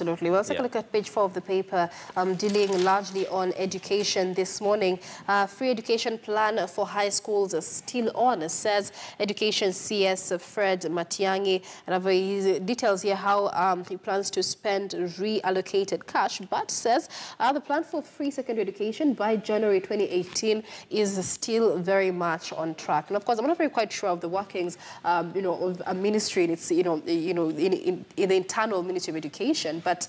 Absolutely. Well, let's take a look at page 4 of the paper, dealing largely on education this morning. Free education plan for high schools is still on, says Education CS Fred Matiang'i. And he details here how he plans to spend reallocated cash, but says the plan for free secondary education by January 2018 is still very much on track. And of course, I'm not very quite sure of the workings, of a ministry in its, in the internal Ministry of Education. But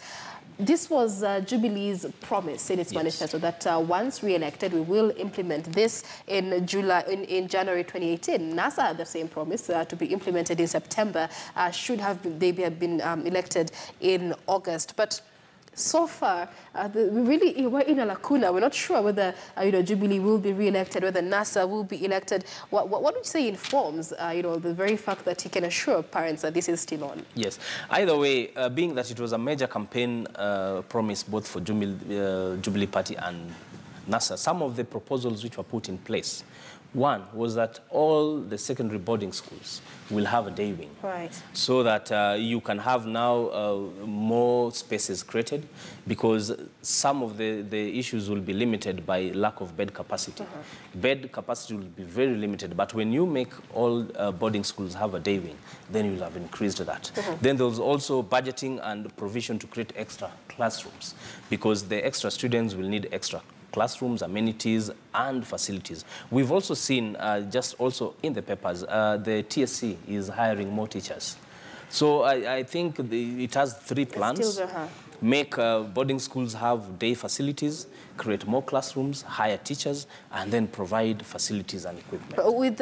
this was Jubilee's promise in its manifesto that once re-elected, we will implement this in January 2018. NASA had the same promise to be implemented in September. They have been elected in August. But so far, we're in a lacuna. We're not sure whether Jubilee will be re-elected, whether NASA will be elected. What would you say informs the very fact that he can assure parents that this is still on? Yes. Either way, being that it was a major campaign promise both for Jubilee Party and NASA, some of the proposals which were put in place. One was that all the secondary boarding schools will have a day wing. Right. So that you can have now more spaces created, because some of the issues will be limited by lack of bed capacity. Bed capacity will be very limited, but when you make all boarding schools have a day wing, then you'll have increased that. Then there's also budgeting and provision to create extra classrooms, because the extra students will need extra classrooms, amenities, and facilities. We've also seen, just also in the papers, the TSC is hiring more teachers. So I think it has three plans. Make boarding schools have day facilities, create more classrooms, hire teachers, and then provide facilities and equipment. But with